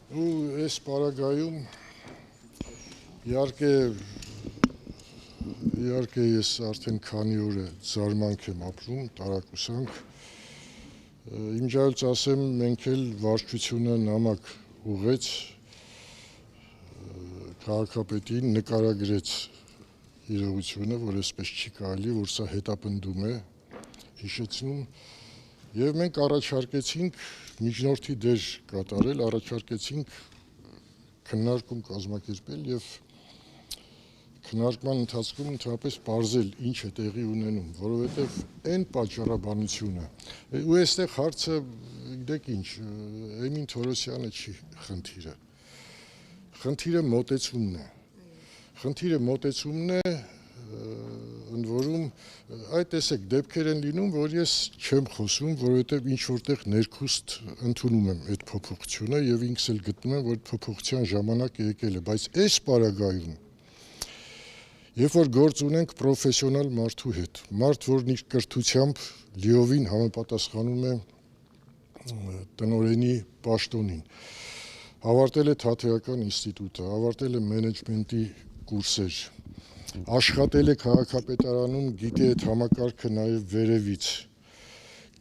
Ու այս պարագայում իհարկե ես արդեն քանի օր է զարմանք եմ ապրում, տարակուսանք, իմջայլոց ասեմ մենք էլ վարչությունը նամակ ուղեց քաղաքապետին, նկարագրեց իրողությունը, որ այսպես չի կարելի, որ սա հետապնդում է, հիշեցնում, եւ մենք առաջարկեցինք միջնորդի դեր կատարել, առաջարկեցինք քննարկում կազմակերպել եւ քննարկման ընթացքում ընդհանրապես պարզել ինչ է տեղի ունենում, որովհետեւ այն պատճառաբանությունը ու այստեղ հարցը գիտեք ինչ, Էմին Թորոսյանը չի խնդիրը։ Խնդիրը մոտեցումն է, ընդ որում այդ տեսեք դեպքեր են լինում, որ ես չեմ խոսում, որովհետև ինչ որտեղ ներքուստ ընդունում եմ այդ փոփոխությունը եւ ինքս էլ գտնում եմ, որ փոփոխության ժամանակը եկել է, բայց այս պարագայում երբ որ գործ ունենք պրոֆեսիոնալ մարդու հետ, մարդ, որն իր կրթությամբ լիովին համապատասխանում է տնօրենի պաշտոնին, ավարտել է Թատերական ինստիտուտը, ավարտել է մենեջմենտի կուրսեր, աշխատել է քաղաքապետարանում, գիտի այդ համակարգը նաև վերևից,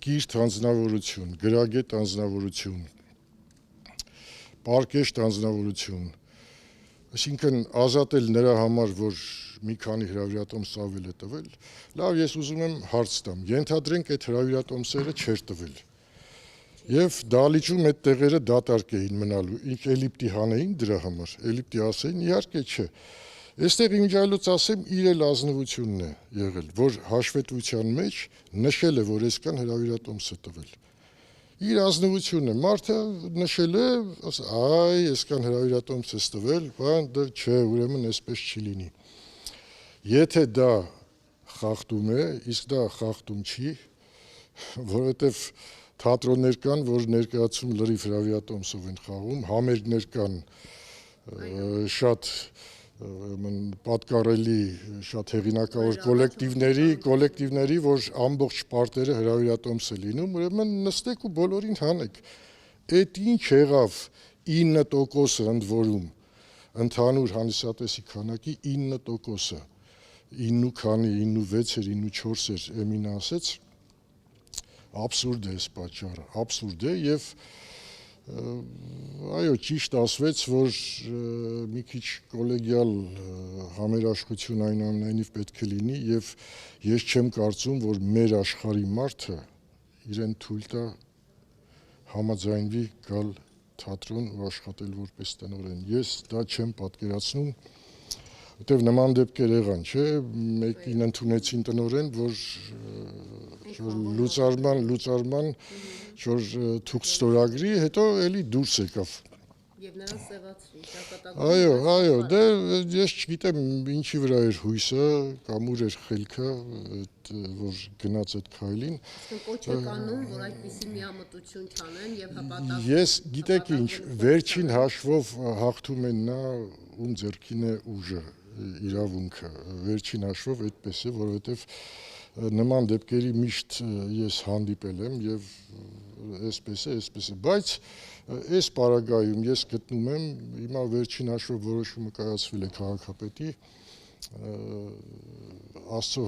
կիրթ անձնավորություն, գրագետ անձնավորություն, պարկեշտ անձնավորություն, այսինքն ազատել նրա համար, որ մի քանի հրավիրատոմս ավել է տվել, լավ ես ուզում եմ հարց տամ, ենթադրենք այդ հրավիրատոմսերը չէր տվել, եւ դալիճում այդ տեղերը դատարկ էին մնալու, ինչ էլիպտի հանեին դրա համար, էլիպտի ասեին, իհարկե չէ, այստեղ իմջայլոց ասեմ իր էլ ազնվությունն է եղել, որ հաշվետվության մեջ նշել է, որ այսքան հրավիրատոմս է տվել, իր ազնվությունն է, մարդը նշել է, այ այսքան հրավիրատոմս է տվել, բան դա չէ, ուրեմն այսպես չի լինի, եթե դա խախտում է, իսկ դա խախտում չի, որովհետև թատրոններ կան, որ ներկայացում լրիվ հրավիրատոմսով են խաղում, համերգներ կան շատ պատկառելի, շատ հեղինակավոր կոլեկտիվների, որ ամբողջ պարտերը հրավիրատոմս է լինում, ուրեմն նստեք ու բոլորին հանեք, այդ ինչ եղավ 9%-ը ընդ որում, ընդհանուր հանդիսատեսի քանակի 9%-ը, 9.6 էր, 9.4 էր, Էմինը ասեց, աբսուրդ է այս պատճառը, աբսուրդ է եւ այո, ճիշտ ասվեց, որ մի քիչ կոլեգիալ համերաշխություն այնուամենայնիվ պետք է լինի եւ ես չեմ կարծում, որ մեր աշխարհի մարդը իրեն թույլ տա համաձայնվի գալ թատրոն ու աշխատել որպես տնօրեն։ Ես դա չեմ պատկերացնում, որտեվ նման դեպքեր եղան, չէ, մեկին ընդունեցին տնօրեն, որ լուծարման որ թուղթ ստորագրի, հետո էլի դուրս եկավ։ Եվ նրան սևացրի, Այո, դե ես չգիտեմ ինչի վրա էր հույսը, կամ ուր էր խելքը, որ գնաց այդ քայլին։ Կոչ է կանում, որ այդպիսի միամտություն չանեն եւ հպատակ։ Ես գիտեք ինչ, վերջին հաշվով հաղթում են նա, ում ձեռքին է ուժը, իրավունքը, վերջին հաշվով այդպես է, որովհետեւ նման դեպքերի միշտ ես հանդիպել եմ եւ այսպես է, բայց այս պարագայում ես գտնում եմ, հիմա վերջին հաշվով որոշումը կայացվել է քաղաքապետի, Աստծո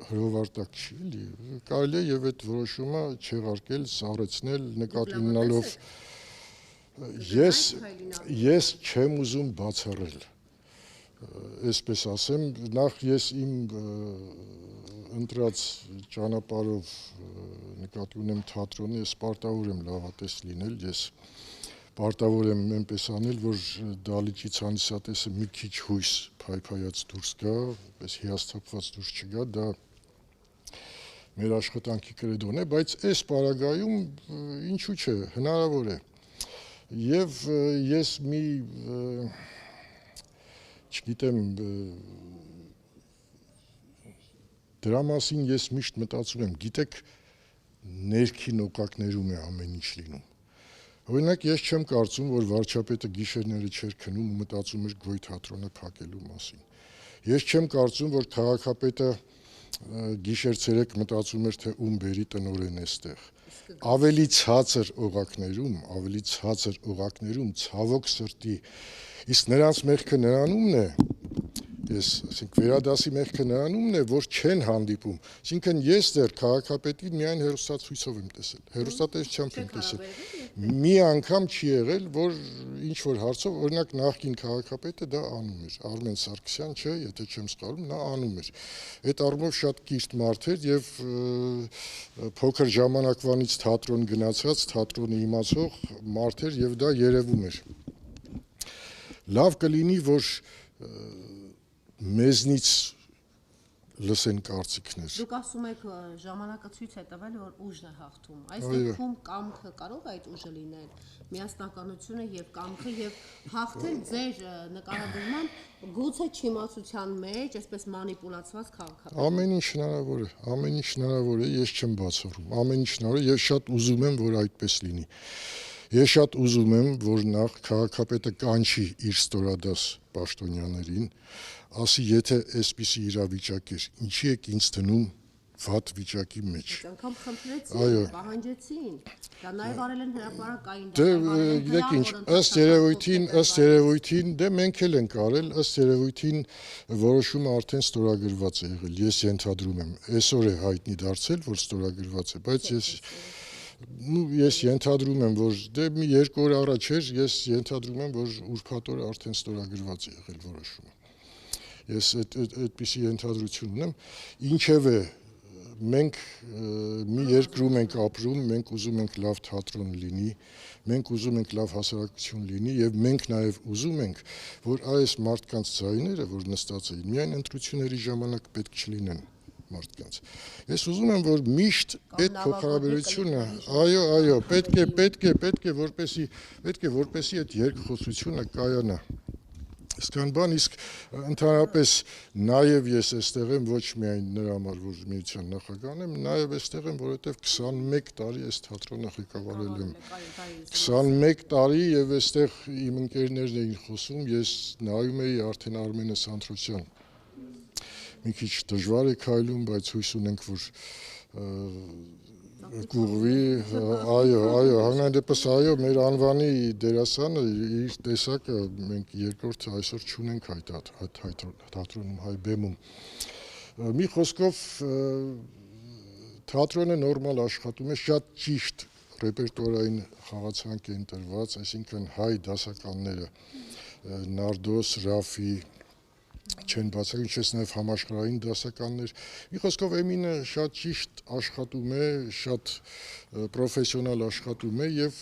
հրովարտակ չի, էլի, կարելի է եւ այդ որոշումը չեղարկել, սառեցնել, նկատի ունենալով ես չեմ ուզում բացառել, այսպես ասեմ, նախ ես իմ ընտրած ճանապարհով նկատի ունեմ թատրոնը, ես պարտավոր եմ լավատես լինել, ես պարտավոր եմ այնպես անել, որ դալիճից հանդիսատեսը մի քիչ հույս փայփայած դուրս գա, այնպես հիասթափված դուրս չգա, դա մեր աշխատանքի կրեդոն է, բայց այս պարագայում ինչու՞ չէ, հնարավոր է։ Եվ ես մի չգիտեմ դրա մասին ես միշտ մտածում եմ, գիտեք, ներքին օկակներում է ամեն ինչ լինում։ Օրինակ, ես չեմ կարծում, որ վարչապետը գիշերները չէր քնում ու մտածում էր Գոյ թատրոնը փակելու մասին։ Ես չեմ կարծում, որ քաղաքապետը գիշեր ցերեկ մտածում էր, թե ում բերի տնօրեն էստեղ։ ավելի ցածր օղակներում ցավոք սրտի իսկ նրանց մեղքը նրանումն է ասենք վերադասի մեղքը նրանումն է որ չեն հանդիպում այսինքն ես դեռ քաղաքապետին միայն հերոստացույցով եմ տեսել հերոստատեսությամբ եմ տեսել մի անգամ չի եղել որ ինչ որ հարցով օրինակ նախկին քաղաքապետը դա անում էր Արմեն Սարգսյան չէ եթե չեմ սխալվում նա անում էր այդ առումով շատ կիրթ մարդ էր եւ փոքր ժամանակվանից թատրոն գնացած թատրոնի իմացող մարդ էր եւ դա երևում էր լավ կլինի որ մեզնից լսեն կարծիքներ Դուք ասում եք ժամանակը ցույց է տվել որ ուժն է հաղթում այս դեպքում կամքը կարող է այդ ուժը լինել միասնականությունը եւ կամքը եւ հաղթել ձեր նկարագրման գուցե չիմացության մեջ այսպես մանիպուլացված քաղաքական ամեն ինչ հնարավոր է ես չեմ բացառում ամեն ինչ հնարավոր է ես շատ ուզում եմ որ այդպես լինի Ես շատ ուզում եմ, որ նախ քաղաքապետը կանչի իր ստորադաս պաշտոնյաներին, ասի եթե այսպիսի իրավիճակ էր, ինչի եք ինձ դնում վատ վիճակի մեջ։ Անգամ խնդրեցին, պահանջեցին, դա նաև արել են հրապարակային Գիտեք ինչ, ըստ երևույթին, դե մենք էլ ենք արել, ըստ երևույթին որոշումը արդեն ստորագրված է եղել, ես ենթադրում եմ, այսօր է հայտնի դարձել, որ ստորագրված է, բայց ես ենթադրում եմ, որ դե մի երկու օր առաջ էր, ես ենթադրում եմ, որ ուրբաթ օրը արդեն ստորագրված է եղել որոշումը։ Ես այդպիսի ենթադրություն ունեմ, ինչևէ մենք մի երկրում ենք ապրում, մենք ուզում ենք լավ թատրոն լինի, մենք ուզում ենք լավ հասարակություն լինի եւ մենք նաեւ ուզում ենք, որ այս մարդկանց ձայները, որ նստած էին, միայն ընտրությունների ժամանակ պետք չլինեն մարդկանց։ Ես ուզում եմ, որ միշտ այդ փոխհարաբերությունը, այո, պետք է որպեսի այդ երկխոսությունը կայանա։ Իսկան բան, իսկ ընդհանրապես նաև ես այստեղ եմ ոչ միայն նրա համար, որ միության նախագահն եմ, նաև այստեղ եմ, որովհետև 21 տարի այս թատրոնը ղեկավարել եմ։ 21 տարի եւ այստեղ իմ ընկերներն էին խոսում, ես նայում էի արդեն Արմենը Սանթրոսյան։ Մի քիչ դժվար է քայլում, բայց հույս ունենք, որ կուղվի, հանրային դեպս մեր անվանի դերասանը իր տեսակը մենք երկրորդ այսօր չունենք այդ թատրոնում հայ բեմում։ Մի խոսքով թատրոնը նորմալ աշխատում է, շատ ճիշտ ռեպերտուարային խաղացանք է ընտրված, այսինքն հայ դասականները Նարդոս, Ռաֆի չեն բացակայում, ինչպես նաև համաշխարհային դասականներ։ Մի խոսքով Էմինը շատ ճիշտ աշխատում է, շատ պրոֆեսիոնալ աշխատում է եւ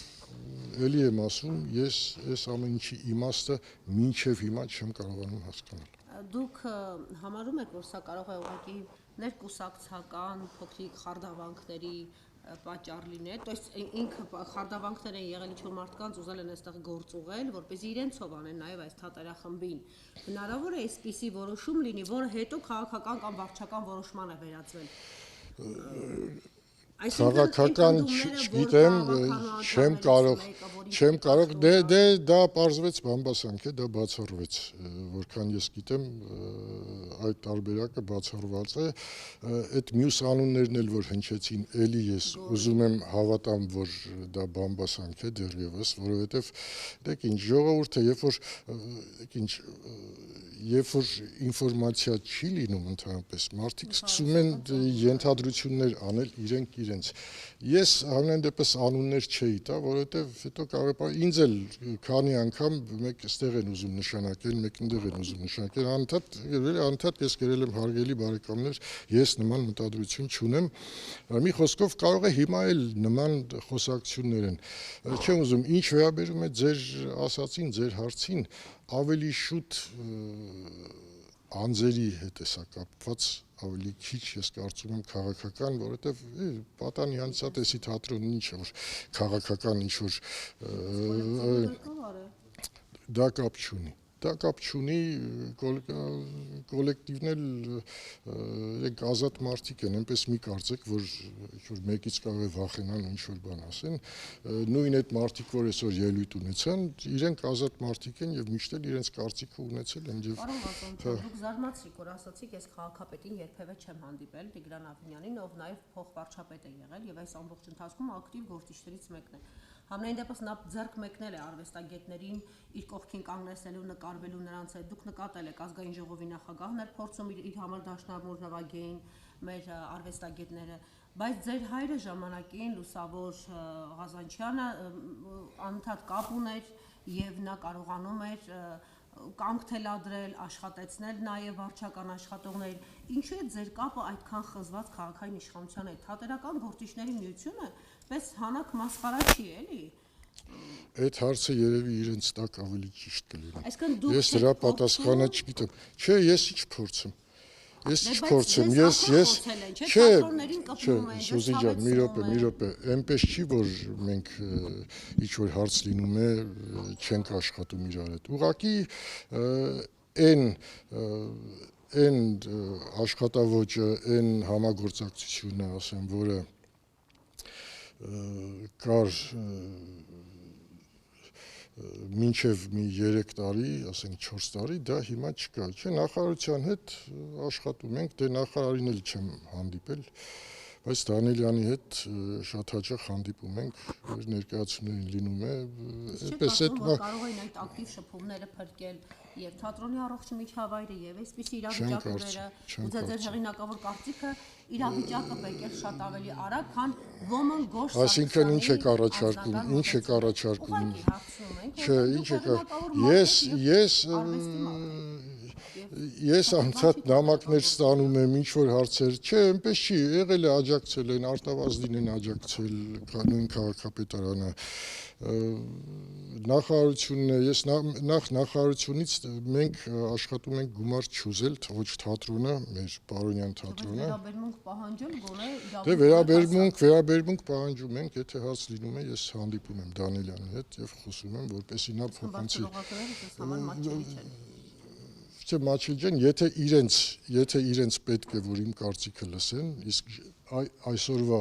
ելի եմ ասում, ես այս ամեն ինչի իմաստը մինչև հիմա չեմ կարողանում հասկանալ։ Դուք համարում եք, որ սա կարող է ուղղակի ներկուսակցական փոքրիկ խարդավանքների պատճառ լինել, то есть ինքը խարդավանքներ են եղել ինչ-որ մարդկանց ուզել են այստեղ գործ ուղղել, որպեսզի իրենցով անեն նաև այս թատերախմբին։ Հնարավոր է այսպիսի որոշում լինի, որը հետո քաղաքական կամ վարչական որոշման է վերածվել։ Քաղաքական չգիտեմ, չեմ կարող, դե դա պարզվեց բամբասանք է, դա բացառվեց, որքան ես գիտեմ, այդ տարբերակը բացառված է, այդ մյուս անուններն էլ որ հնչեցին, էլի ես ուզում եմ հավատամ, որ դա բամբասանք է դեռևս, որովհետև դեք ինչ ժողովուրդը, երբ որ ինֆորմացիա չի լինում ընդհանրապես, մարդիկ սկսում են ենթադրություններ անել իրենց։ Ես հանրային դեպս անուններ չէի տա, որովհետև հետո կարող է ինձ էլ քանի անգամ մեկ ստեղ են ուզում նշանակել, մեկնդեղ են ուզում նշանակել, անընդհատ ես գրել եմ հարգելի բարեկամներ, ես նման մտադրություն չունեմ։ Մի խոսքով կարող է հիմա էլ նման խոսակցություններ են։ Չեմ ուզում, ինչ վերաբերում է ձեր ասածին, ձեր հարցին, ավելի շուտ անձերի հետ է սա կապված, ավելի քիչ ես կարծում եմ քաղաքական, որովհետև պատանի հանցատեսի թատրոնն ինչ որ քաղաքական ինչ որ դա կապ չունի։ դա կապ չունի կոլեկտիվն էլ իրենք ազատ մարդիկ են, այնպես մի կարծեք, որ ինչ-որ մեկից կարող է վախենան ու ինչ-որ բան ասեն, նույն այդ մարդիկ, որ այսօր ելույթ ունեցան, իրենք ազատ մարդիկ են եւ միշտ էլ իրենց կարծիքը ունեցել են եւ Պարոն Բազոնյան, դուք զարմացրիք, որ ասացիք, ես քաղաքապետին երբևէ չեմ հանդիպել, Տիգրան Ավինյանին, ով նաեւ փոխվարչապետ է եղել եւ այս ամբողջ ընթացքում ակտիվ գործիչներից մեկն է։ Համենայն դեպս նա ձեռք մեկնել է արվեստագետներին իր կողքին կանգնեցնելու, նկարվելու նրանց հետ։ Դուք նկատել եք ազգային ժողովի նախագահն էր փորձում իր համար դաշնամուր նվագեին մեր արվեստագետները, բայց ձեր հայրը ժամանակին Լուսավոր Ղազանչյանը անընդհատ կապ ուներ եւ նա կարողանում էր կամք թելադրել, աշխատեցնել նաև վարչական աշխատողներ։ Ինչու է ձեր կապը այդքան խզված քաղաքային իշխանության հետ։ Թատերական գործիչների միությունը պես հանակ մասխարա չի, էլի։ Այդ հարցը երևի իրենց տակ ավելի ճիշտ կլինի։ Այսինքն դուք Ես դրա պատասխանը չգիտեմ։ Չէ, ես ինչ փորձեմ։ Ես ինչ փորձեմ, չէ, Սուզի ջան, մի րոպե, այնպես չի, որ մենք ինչ որ հարց լինում է, չենք աշխատում իրար հետ։ Ուղղակի այն աշխատավոճը, այն համագործակցությունը, ասեմ, որը կար մինչև մի 3 տարի, ասենք 4 տարի, դա հիմա չկա, չէ, նախարարության հետ աշխատում ենք, դե նախարարին էլ չեմ հանդիպել, բայց Դանիելյանի հետ շատ հաճախ հանդիպում ենք, ներկայացումներին լինում է, այդպես այդ կարող են այդ ակտիվ շփումները փրկել եւ թատրոնի առողջ միջավայրը եւ այսպիսի իրավիճակները, ու ձեր հեղինակավոր կարծիքը իրավիճակը բեկել շատ ավելի արագ, քան ոմանք գորշ Այսինքն ինչ եք առաջարկում, չէ, ինչ ես անցած նամակներ ստանում եմ, ինչ որ հարցեր, չէ, այնպես չի, եղել է աջակցել են, Արտավազդին են աջակցել, նույն քաղաքապետարանը, նախարարությունն է, ես նախարարությունից մենք աշխատում ենք գումար չուզել, ոչ թատրոնը, մեր Պարոնյան թատրոնը։ Վերաբերմունք պահանջել գոնե Դե վերաբերմունք պահանջում ենք, եթե հարց լինում է, ես հանդիպում եմ Դանիելյանի հետ եւ խոսում եմ, որպեսզի նա փոխանցի։ Չէ, Մաչիլ ջան, եթե իրենց պետք է, որ իմ կարծիքը լսեն, իսկ այսօրվա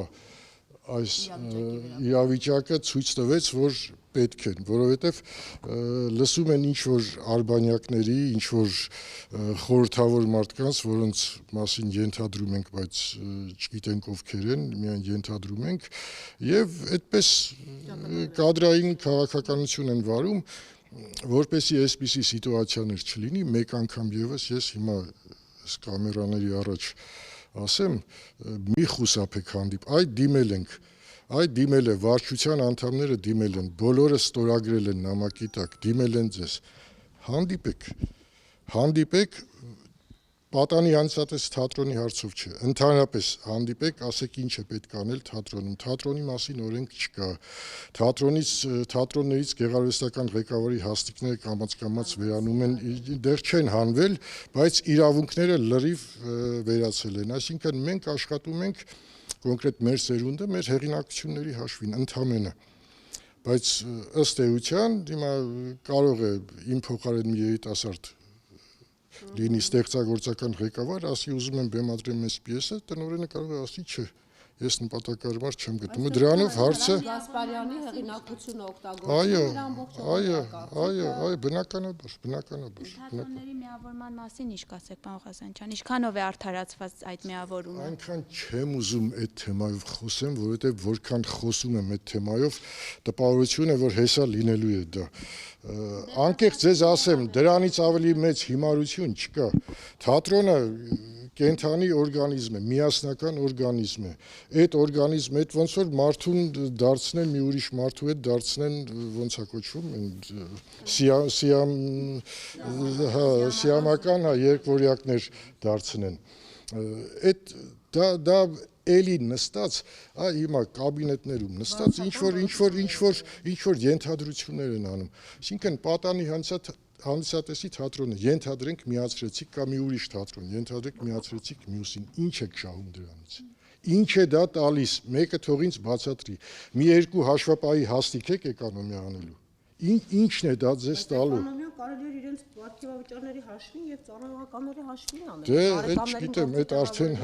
այս իրավիճակը ցույց տվեց, որ պետք են, որովհետև լսում են ինչ-որ արբանյակների, ինչ-որ խորհրդավոր մարդկանց, որոնց մասին ենթադրում ենք, բայց չգիտենք ովքեր են, միայն ենթադրում ենք, եւ այդպես կադրային քաղաքականություն են վարում, որպեսզի այսպիսի սիտուացիաներ չլինի, մեկ անգամ եւս ես հիմա կամերաների առաջ ասեմ, մի խուսափեք հանդիպ, այդ դիմել է վարչության անդամները դիմել են, բոլորը ստորագրել են նամակի տակ, դիմել են ձեզ, հանդիպեք, պատանի հանդիսատես թատրոնի հարցով չէ, ընդհանրապես հանդիպեք, ասեք ինչ է պետք անել թատրոնում, թատրոնի մասին օրենք չկա, թատրոններից գեղարվեստական ղեկավարի հաստիքները կամաց վերանում են, դեռ չեն հանվել, բայց իրավունքները լրիվ վերացել են, այսինքն մենք աշխատում ենք կոնկրետ մեր սերունդը, մեր հեղինակությունների հաշվին, ընդամենը, բայց ըստ էության, հիմա կարող է իմ փոխարեն մի երիտասարդ լինի ստեղծագործական ղեկավար, ասի ուզում եմ բեմադրեմ այս պիեսը, տնօրենը կարող է ասի չէ, ես նպատակարար չեմ գտնում, ու դրանով հարցը Գասպարյանի հեղինակությունը օգտագործել այո, բնականաբար։ Թատրոնների միավորման մասին ինչ կասեք, պարոն Ղազանչյան, ինչքանով է արդարացված այդ միավորումը։ Այնքան չեմ ուզում այդ թեմայով խոսեմ, որովհետև որքան խոսում եմ այդ թեմայով, տպավորություն է, որ հեսա լինելու է դա։ Անկեղծ ձեզ ասեմ, դրանից ավելի մեծ հիմարություն չկա։ Թատրոնը կենթանի օրգանիզմ է, միասնական օրգանիզմ է։ Այդ օրգանիզմը ոնց որ մարդուն դարձնեն մի ուրիշ մարդու հետ դարձնեն ոնց է կոչվում, սիամական երկվորյակներ դարձնեն։ Այդ դա էլի նստած, հիմա կաբինետներում նստած ինչ որ ենթադրություններ են անում։ Այսինքն պատանի հանդիսատեսի թատրոնը ենթադրենք միացրեցիք կամ մի ուրիշ թատրոն, ենթադրենք միացրեցիք մյուսին, ինչ եք շահում դրանից։ Ինչ է դա տալիս, մեկը թող ինձ բացատրի։ Մի երկու հաշվապահի հաստիք եք էկոնոմիա անելու։ Ինչն է դա ձեզ տալու։ Էկոնոմիան կարելի է իրենց իրենց պարտիվավճարների հաշվին եւ ծառայողականների հաշվին անել։ Դե, այդ չգիտեմ, այդ արդեն,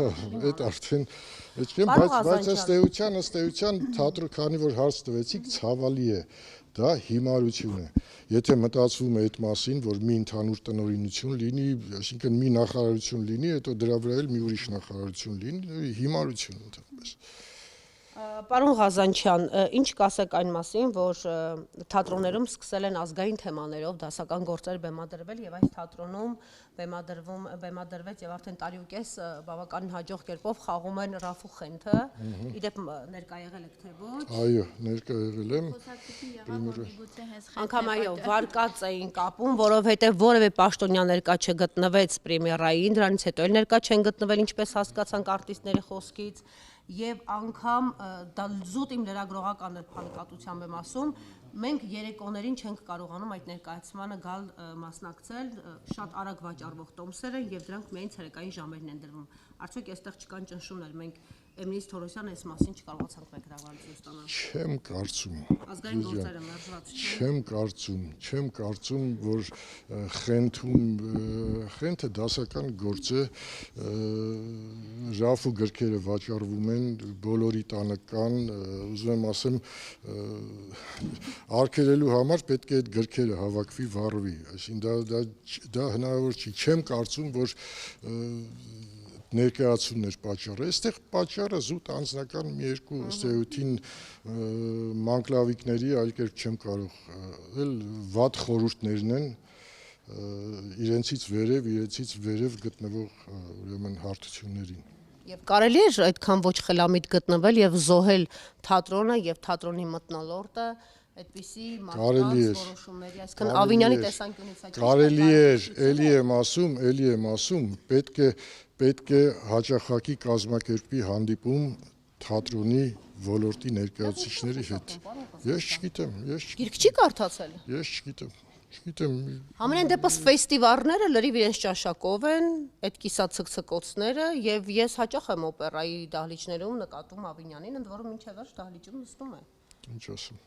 բայց ըստ էության թատրոն, քանի որ հարց տվեցիք, ցավալի է, դա հիմարություն է։ Եթե մտածվում է այդ մասին, որ մի ընդհանուր տնօրինություն լինի, այսինքն մի նախարարություն լինի, հետո դրա վրա էլ մի ուրիշ նախարարություն լինի, հիմարություն ընդհանրապես։ Պարոն Ղազանչյան, ինչ կասեք այն մասին, որ թատրոններում սկսել են ազգային թեմաներով դասական գործեր բեմադրվել եւ այս թատրոնում բեմադրվեց եւ արդեն տարի ու կես բավականին հաջող կերպով խաղում են Ռաֆ ու Խենթը։ Իդեպ ներկա եղել եք թե ոչ։ Այո, ներկա եղել եմ։ Անկամ այո, վարկած էին կապում, որովհետեւ որևէ պաշտոնյա ներկա չգտնվեց պրեմիերային, դրանից հետո էլ ներկա չեն գտնվել, ինչպես հասկացանք արտիստների խոսքից։ Եվ անգամ դա զուտ իմ լրագրողական փանկատությամբ եմ ասում, մենք երեկոներին չենք կարողանում այդ ներկայացմանը գալ մասնակցել, շատ արագ վաճառվող տոմսեր են եւ դրանք միայն ցերեկային ժամերին են դրվում։ Արդյոք այստեղ չկան ճնշումներ, մենք Էմիլի Թորոսյան այս մասին չկարողացանք մեկ հրավառություն ստանալ։ Չեմ կարծում։ Ազգային գործերը մերժված Չեմ կարծում, որ Խենթը դասական գործ է, Ռաֆու գրքերը վաճառվում են, բոլորի տանը կան, ուզում եմ ասեմ, արգելելու համար պետք է այդ գրքերը հավաքվի, վառվի, այսինքն դա հնարավոր չի, չեմ կարծում, որ ներկայացումներ պատճառը, այստեղ պատճառը զուտ անձնական մի երկու ըստ էության մանկլավիկների, այլ կերպ չեմ կարող, էլ վատ խորհուրդներն են իրենցից վերև գտնվող ուրեմն հարթություններին։ Եվ կարելի է այդքան ոչ խելամիտ գտնվել եւ զոհել թատրոնը եւ թատրոնի մթնոլորտը այդպիսի մարդկանց որոշումների, այսինքն Ավինյանի տեսանկյունից կարելի է, էլի եմ ասում, պետք է հաճախակի կազմակերպի հանդիպում թատրոնի ոլորտի ներկայացուցիչների հետ։ Ես չգիտեմ։ Գիրք չի կարդացել։ Ես չգիտեմ։ Համենայն դեպս ֆեստիվալները լրիվ իրենց ճաշակով են, այդ կիսացկցկոցները եւ ես հաճախ եմ օպերայի դահլիճներում նկատում Ավինյանին, ընդ որում մինչեւ վերջ դահլիճում նստում է։ Ինչ ասում։